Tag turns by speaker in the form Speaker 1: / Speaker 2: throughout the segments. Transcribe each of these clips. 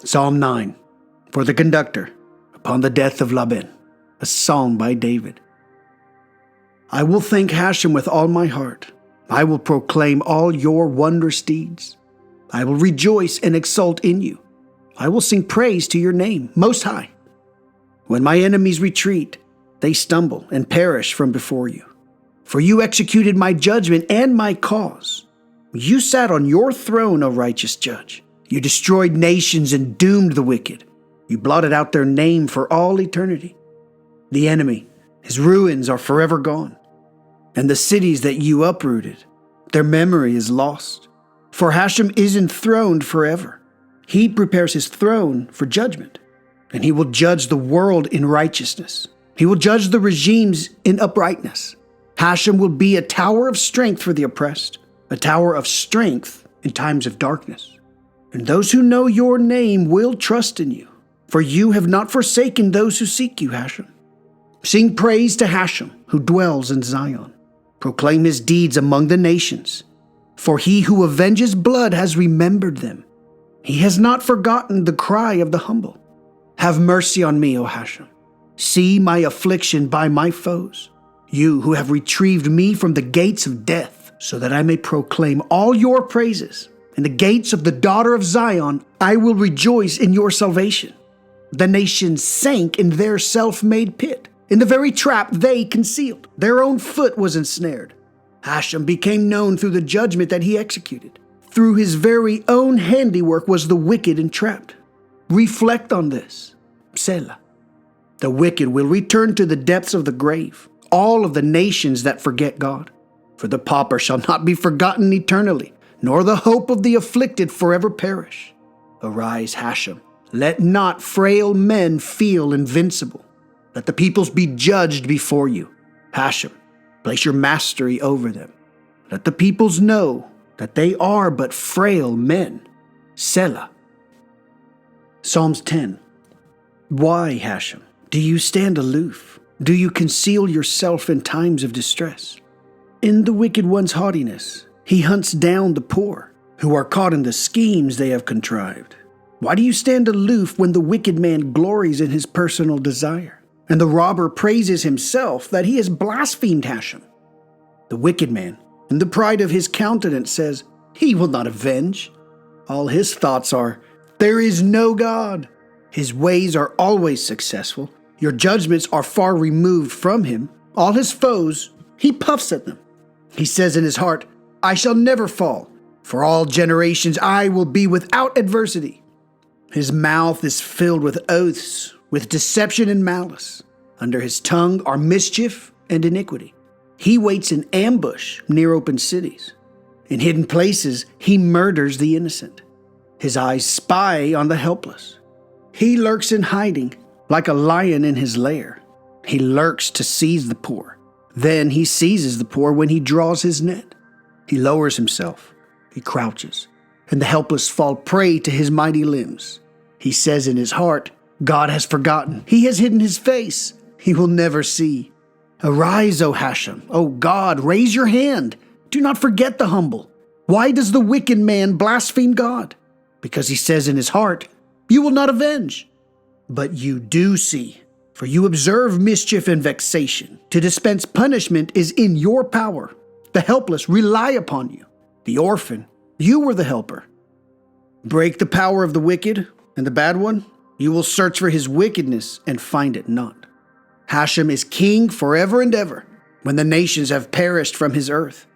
Speaker 1: Psalm 9, for the conductor, upon the death of Laban, a psalm by David. I will thank Hashem with all my heart. I will proclaim all your wondrous deeds. I will rejoice and exult in you. I will sing praise to your name, Most High. When my enemies retreat, they stumble and perish from before you. For you executed my judgment and my cause. You sat on your throne, O righteous judge. You destroyed nations and doomed the wicked. You blotted out their name for all eternity. The enemy, his ruins are forever gone. And the cities that you uprooted, their memory is lost. For Hashem is enthroned forever. He prepares his throne for judgment, and he will judge the world in righteousness. He will judge the regimes in uprightness. Hashem will be a tower of strength for the oppressed, a tower of strength in times of darkness. And those who know your name will trust in you, for you have not forsaken those who seek you, Hashem. Sing praise to Hashem, who dwells in Zion. Proclaim his deeds among the nations, for he who avenges blood has remembered them. He has not forgotten the cry of the humble. Have mercy on me, O Hashem. See my affliction by my foes, you who have retrieved me from the gates of death, so that I may proclaim all your praises. In the gates of the daughter of Zion, I will rejoice in your salvation. The nations sank in their self-made pit. In the very trap they concealed, their own foot was ensnared. Hashem became known through the judgment that he executed. Through his very own handiwork was the wicked entrapped. Reflect on this. Selah. The wicked will return to the depths of the grave, all of the nations that forget God. For the pauper shall not be forgotten eternally, nor the hope of the afflicted forever perish. Arise, Hashem. Let not frail men feel invincible. Let the peoples be judged before you. Hashem, place your mastery over them. Let the peoples know that they are but frail men. Selah. Psalms 10. Why, Hashem, do you stand aloof? Do you conceal yourself in times of distress? In the wicked one's haughtiness, he hunts down the poor, who are caught in the schemes they have contrived. Why do you stand aloof when the wicked man glories in his personal desire, and the robber praises himself that he has blasphemed Hashem? The wicked man, in the pride of his countenance, says, he will not avenge. All his thoughts are, there is no God. His ways are always successful. Your judgments are far removed from him. All his foes, he puffs at them. He says in his heart, I shall never fall. For all generations I will be without adversity. His mouth is filled with oaths, with deception and malice. Under his tongue are mischief and iniquity. He waits in ambush near open cities. In hidden places he murders the innocent. His eyes spy on the helpless. He lurks in hiding like a lion in his lair. He lurks to seize the poor. Then he seizes the poor when he draws his net. He lowers himself, he crouches, and the helpless fall prey to his mighty limbs. He says in his heart, God has forgotten. He has hidden his face. He will never see. Arise, O Hashem. O God, raise your hand. Do not forget the humble. Why does the wicked man blaspheme God? Because he says in his heart, you will not avenge. But you do see, for you observe mischief and vexation. To dispense punishment is in your power. The helpless rely upon you. The orphan, you were the helper. Break the power of the wicked and the bad one. You will search for his wickedness and find it not. Hashem is king forever and ever, when the nations have perished from his earth.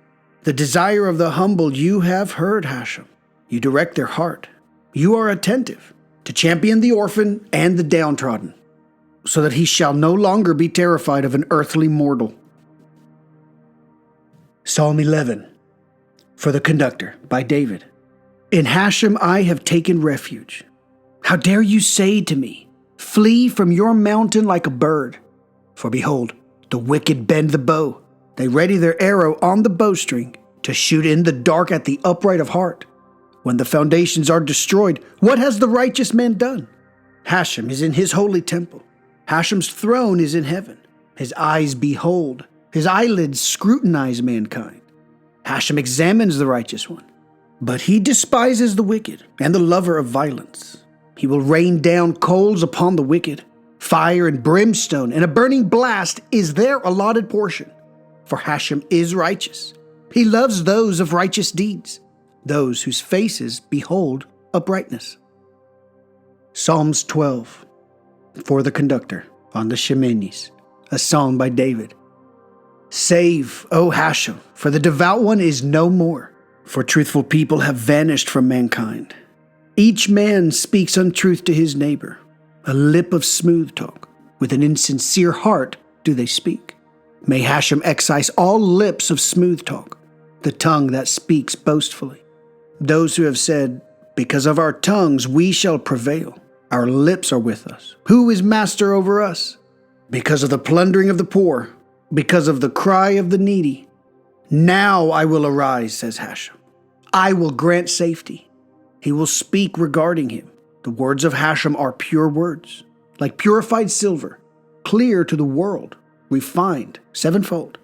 Speaker 1: The desire of the humble you have heard, Hashem. You direct their heart. You are attentive to champion the orphan and the downtrodden, so that he shall no longer be terrified of an earthly mortal. Psalm 11, for the conductor, by David. In Hashem I have taken refuge. How dare you say to me, flee from your mountain like a bird? For behold, the wicked bend the bow. They ready their arrow on the bowstring to shoot in the dark at the upright of heart. When the foundations are destroyed, what has the righteous man done? Hashem is in his holy temple. Hashem's throne is in heaven. His eyes behold. His eyelids scrutinize mankind. Hashem examines the righteous one, but he despises the wicked and the lover of violence. He will rain down coals upon the wicked. Fire and brimstone and a burning blast is their allotted portion. For Hashem is righteous. He loves those of righteous deeds, those whose faces behold uprightness. Psalms 12, for the conductor, on the Shemenis, a psalm by David. Save, O Hashem, for the devout one is no more, for truthful people have vanished from mankind. Each man speaks untruth to his neighbor, a lip of smooth talk. With an insincere heart do they speak. May Hashem excise all lips of smooth talk, the tongue that speaks boastfully. Those who have said, because of our tongues we shall prevail. Our lips are with us. Who is master over us? Because of the plundering of the poor, because of the cry of the needy. Now I will arise, says Hashem. I will grant safety. He will speak regarding him. The words of Hashem are pure words, like purified silver, clear to the world, refined sevenfold.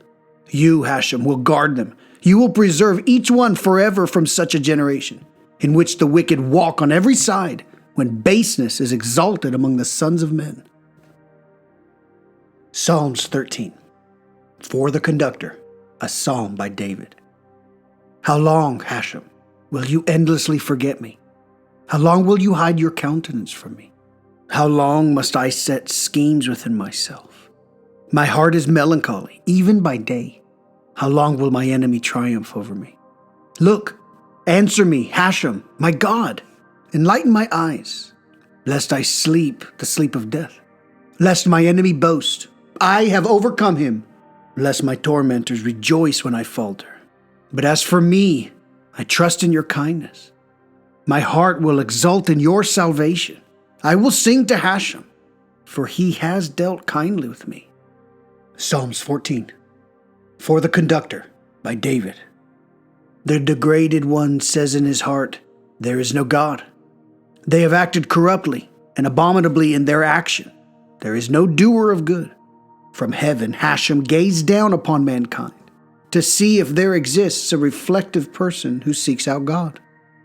Speaker 1: You, Hashem, will guard them. You will preserve each one forever from such a generation, in which the wicked walk on every side, when baseness is exalted among the sons of men. Psalms 13, for the conductor, a psalm by David. How long, Hashem, will you endlessly forget me? How long will you hide your countenance from me? How long must I set schemes within myself? My heart is melancholy, even by day. How long will my enemy triumph over me? Look, answer me, Hashem, my God. Enlighten my eyes, lest I sleep the sleep of death. Lest my enemy boast, I have overcome him. Lest my tormentors rejoice when I falter. But as for me, I trust in your kindness. My heart will exult in your salvation. I will sing to Hashem, for he has dealt kindly with me. Psalms 14, for the conductor, by David. The degraded one says in his heart, there is no God. They have acted corruptly and abominably in their action. There is no doer of good. From heaven Hashem gazed down upon mankind to see if there exists a reflective person who seeks out God.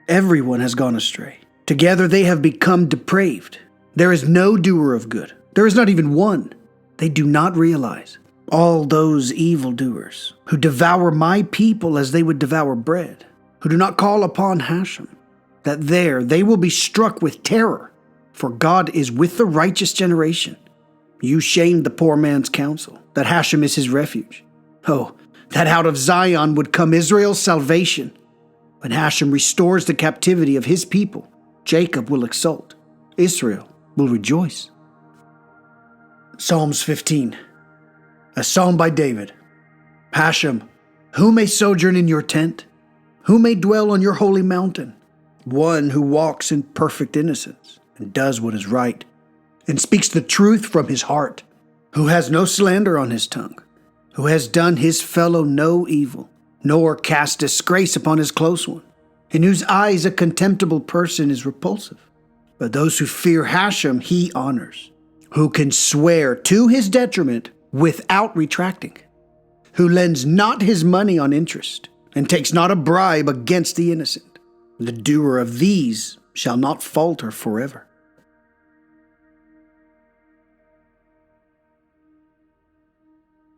Speaker 1: Everyone has gone astray. Together they have become depraved. There is no doer of good. There is not even one. They do not realize. All those evildoers who devour my people as they would devour bread, who do not call upon Hashem, that there they will be struck with terror, for God is with the righteous generation. You shamed the poor man's counsel, that Hashem is his refuge. Oh, that out of Zion would come Israel's salvation. When Hashem restores the captivity of his people, Jacob will exult, Israel will rejoice. Psalms 15, a psalm by David. Hashem, who may sojourn in your tent? Who may dwell on your holy mountain? One who walks in perfect innocence and does what is right, and speaks the truth from his heart, who has no slander on his tongue, who has done his fellow no evil, nor cast disgrace upon his close one, in whose eyes a contemptible person is repulsive. But those who fear Hashem he honors, who can swear to his detriment without retracting, who lends not his money on interest, and takes not a bribe against the innocent. The doer of these shall not falter forever.